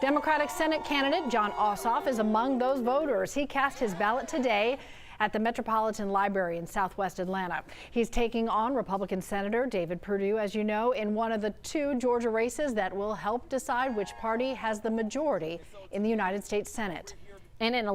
Democratic Senate candidate Jon Ossoff is among those voters. He cast his ballot today at the Metropolitan Library in Southwest Atlanta. He's taking on Republican Senator David Perdue, as you know, in one of the two Georgia races that will help decide which party has the majority in the United States Senate. In an election